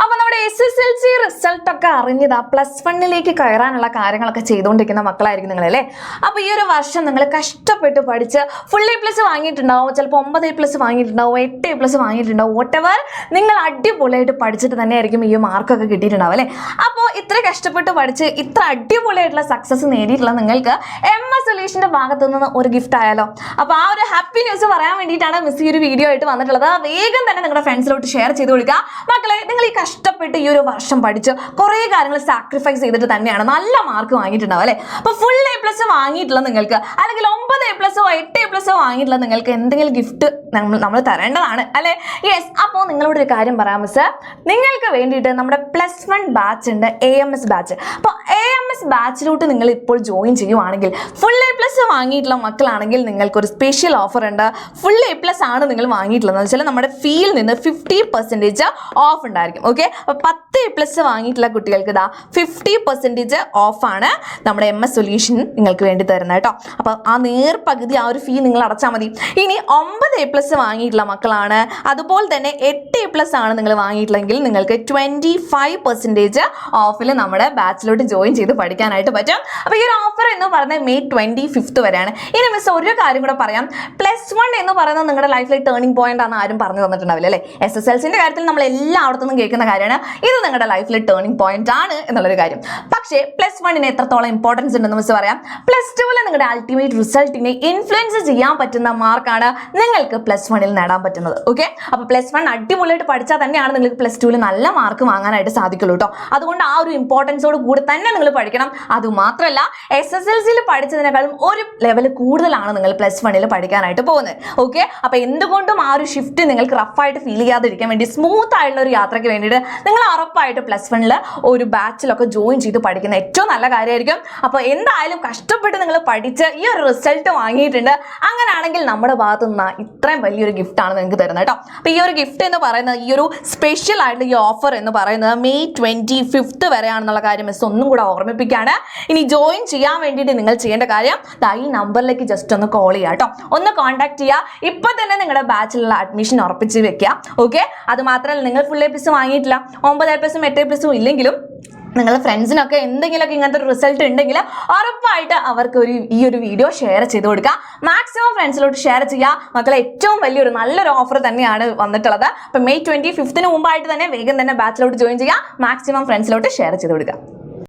അപ്പൊ നമ്മുടെ SSLC result ഒക്കെ അറിഞ്ഞതാ +1 കയറാനുള്ള കാര്യങ്ങളൊക്കെ ചെയ്തുകൊണ്ടിരിക്കുന്ന മക്കളായിരിക്കും നിങ്ങളല്ലേ. അപ്പൊ ഈ ഒരു വർഷം നിങ്ങൾ കഷ്ടപ്പെട്ട് പഠിച്ച് ഫുൾ A+ വാങ്ങിയിട്ടുണ്ടാവും, ചിലപ്പോൾ 9A+ വാങ്ങിയിട്ടുണ്ടാവും, 8A+ വാങ്ങിയിട്ടുണ്ടാവും. വോട്ടെവർ നിങ്ങൾ അടിപൊളിയായിട്ട് പഠിച്ചിട്ട് തന്നെ ആയിരിക്കും ഈ മാർക്കൊക്കെ കിട്ടിയിട്ടുണ്ടാവും അല്ലേ. അപ്പോൾ ഇത്ര കഷ്ടപ്പെട്ട് പഠിച്ച് ഇത്ര അടിപൊളിയായിട്ടുള്ള സക്സസ് നേടിയിട്ടുള്ള നിങ്ങൾക്ക് MS സൊല്യൂഷന്റെ ഭാഗത്തു നിന്ന് ഒരു ഗിഫ്റ്റ് ആയാലോ. അപ്പോൾ ആ ഒരു ഹാപ്പി ന്യൂസ് പറയാൻ വേണ്ടിയിട്ടാണ് മിസ് ഈ ഒരു വീഡിയോ ആയിട്ട് വന്നിട്ടുള്ളത്. വേഗം തന്നെ നിങ്ങളുടെ ഫ്രണ്ട്സിലോട്ട് ഷെയർ ചെയ്ത് കൊടുക്കുക. മക്കളെ, നിങ്ങൾ ഈ കഷ്ടപ്പെട്ട് ഈ ഒരു വർഷം പഠിച്ച് കുറേ കാര്യങ്ങൾ സാക്രിഫൈസ് ചെയ്തിട്ട് തന്നെയാണ് നല്ല മാർക്ക് വാങ്ങിയിട്ടുണ്ടാവും അല്ലേ. അപ്പോൾ ഫുൾ A+ വാങ്ങിയിട്ടുള്ള നിങ്ങൾക്ക്, അല്ലെങ്കിൽ 9A+ഓ 8A+ഓ വാങ്ങിയിട്ടുള്ള നിങ്ങൾക്ക് എന്തെങ്കിലും ഗിഫ്റ്റ് നമ്മൾ തരേണ്ടതാണ് അല്ലേ. യെസ്, അപ്പോൾ നിങ്ങളോട് ഒരു കാര്യം പറയാം മിസ്, നിങ്ങൾക്ക് വേണ്ടിയിട്ട് നമ്മുടെ +1 ബാച്ച് ഉണ്ട്, AMS ബാച്ച്. അപ്പോൾ AMS ബാച്ചിലോട്ട് നിങ്ങൾ ഇപ്പോൾ ജോയിൻ ചെയ്യുവാണെങ്കിൽ ഫുൾ A+ വാങ്ങിയിട്ടുള്ള മക്കളാണെങ്കിൽ നിങ്ങൾക്കൊരു സ്പെഷ്യൽ ഓഫർ ഉണ്ട്. ഫുൾ A+ ആണ് നിങ്ങൾ വാങ്ങിയിട്ടുള്ളത് വെച്ചാൽ നമ്മുടെ ഫീയിൽ നിന്ന് 50% ഓഫ് ഉണ്ടായിരിക്കും. ഓക്കെ, അപ്പോൾ 10A+ വാങ്ങിയിട്ടുള്ള കുട്ടികൾക്ക് ഇതാ 50% ഓഫാണ് നമ്മുടെ MS സൊല്യൂഷൻ നിങ്ങൾക്ക് വേണ്ടി തരുന്നത് കേട്ടോ. അപ്പോൾ ആ നേർപകുതി ആ ഒരു ഫീ നിങ്ങൾ അടച്ചാൽ മതി. ഇനി 9A+ വാങ്ങിയിട്ടുള്ള മക്കളാണ്, അതുപോലെ തന്നെ 8A+ ആണ് നിങ്ങൾ വാങ്ങിയിട്ടുള്ളെങ്കിൽ നിങ്ങൾക്ക് 25% ഓഫിൽ നമ്മുടെ ബാച്ചിലോട്ട് ജോയിൻ ചെയ്ത് പഠിക്കാനായിട്ട് പറ്റും. അപ്പോൾ ഈ ഒരു ഓഫർ എന്ന് പറയുന്നത് May 25th വരെയാണ്. ഇനി മിസ് ഒരു കാര്യം കൂടെ പറയാം, +1 എന്ന് പറയുന്നത് നിങ്ങളുടെ ലൈഫിലെ ടേണിംഗ് പോയിന്റ് ആണ് ആരും പറഞ്ഞു തന്നിട്ടുണ്ടാവില്ല അല്ലേ. SSLCന്റെ കാര്യത്തിൽ നമ്മൾ എല്ലായിടത്തുനിന്നും കേൾക്കുന്ന കാര്യമാണ് ഇത് നിങ്ങളുടെ ലൈഫിലെ ടേണിംഗ് പോയിന്റ് ആണ് എന്നുള്ളൊരു കാര്യം. പക്ഷേ +1 എത്രത്തോളം ഇമ്പോർട്ടൻസ് ഉണ്ടെന്ന് മിസ് പറയാം. +2 നിങ്ങളുടെ അൾട്ടിമേറ്റ് റിസൾട്ടിനെ ഇൻഫ്ലുവൻസ് ചെയ്യാൻ പറ്റുന്ന മാർക്കാണ് നിങ്ങൾക്ക് +1 നേടാൻ പറ്റുന്നത്. ഓക്കെ, അപ്പോൾ +1 അടിപൊളിയായിട്ട് പഠിച്ചാൽ തന്നെയാണ് നിങ്ങൾക്ക് +2 നല്ല മാർക്ക് വാങ്ങാനായിട്ട് സാധിക്കുള്ളൂ കേട്ടോ. അതുകൊണ്ട് ആ ഒരു ഇമ്പോർട്ടൻസോട് കൂടി തന്നെ നിങ്ങൾ പഠിക്കണം. അതുമാത്രമല്ല SSLCയിൽ പഠിച്ചതിനേക്കാളും ഒരു ലെവൽ കൂടുതലാണ് നിങ്ങൾ +1 പഠിക്കാനായിട്ട് പോകുന്നത്. ഓക്കെ, അപ്പോൾ എന്തുകൊണ്ടും ആ ഒരു ഷിഫ്റ്റ് നിങ്ങൾക്ക് റഫായിട്ട് ഫീൽ ചെയ്യാതിരിക്കാൻ വേണ്ടി സ്മൂത്ത് ആയിട്ടുള്ള ഒരു യാത്രയ്ക്ക് വേണ്ടിയിട്ട് നിങ്ങൾ ഉറപ്പായിട്ട് +1 ഒരു ബാച്ചിലൊക്കെ ജോയിൻ ചെയ്ത് പഠിക്കുന്ന ഏറ്റവും നല്ല കാര്യമായിരിക്കും. അപ്പോൾ എന്തായാലും കഷ്ടപ്പെട്ട് നിങ്ങൾ പഠിച്ച് ഈ ഒരു റിസൾട്ട് വാങ്ങിയിട്ടുണ്ട്. അങ്ങനെയാണെങ്കിൽ നമ്മുടെ ഭാഗത്തു നിന്ന് ഇത്രയും വലിയൊരു ഗിഫ്റ്റാണ് നിങ്ങൾക്ക് തരുന്നത് കേട്ടോ. അപ്പോൾ ഈ ഒരു ഗിഫ്റ്റ് എന്ന് പറയുന്നത്, ഈ ഒരു സ്പെഷ്യൽ ആയിട്ടുള്ള ഈ ഓഫർ എന്ന് പറയുന്നത് May 25th വരെയാണെന്നുള്ള കാര്യം മിസ് ഒന്നും കൂടെ ഓർമ്മിപ്പിക്കുകയാണ്. ഇനി ജോയിൻ ചെയ്യാൻ വേണ്ടിയിട്ട് നിങ്ങൾ ചെയ്യേണ്ട കാര്യം ഈ നമ്പറിലേക്ക് ജസ്റ്റ് ഒന്ന് കോൾ ചെയ്യുക കേട്ടോ, ഒന്ന് കോൺടാക്ട് ചെയ്യുക. ഇപ്പം തന്നെ നിങ്ങളുടെ ബാച്ചിലുള്ള അഡ്മിഷൻ ഉറപ്പിച്ച് വെക്കുക. ഓക്കെ, അത് മാത്രമല്ല നിങ്ങൾ ഫുൾ A+ വാങ്ങിയിട്ടില്ല, 9A+ഉം 8A+ഉം ഇല്ലെങ്കിലും നിങ്ങളുടെ ഫ്രണ്ട്സിനൊക്കെ എന്തെങ്കിലുമൊക്കെ ഇങ്ങനത്തെ ഒരു റിസൾട്ട് ഉണ്ടെങ്കിൽ ഉറപ്പായിട്ട് അവർക്ക് ഈ ഒരു വീഡിയോ ഷെയർ ചെയ്ത് കൊടുക്കുക. മാക്സിമം ഫ്രണ്ട്സിലോട്ട് ഷെയർ ചെയ്യുക. മക്കളെ, ഏറ്റവും വലിയൊരു നല്ലൊരു ഓഫർ തന്നെയാണ് വന്നിട്ടുള്ളത്. അപ്പം May 25th മുമ്പായിട്ട് തന്നെ വേഗം തന്നെ ബാച്ചിലോട്ട് ജോയിൻ ചെയ്യുക. മാക്സിമം ഫ്രണ്ട്സിലോട്ട് ഷെയർ ചെയ്ത് കൊടുക്കുക.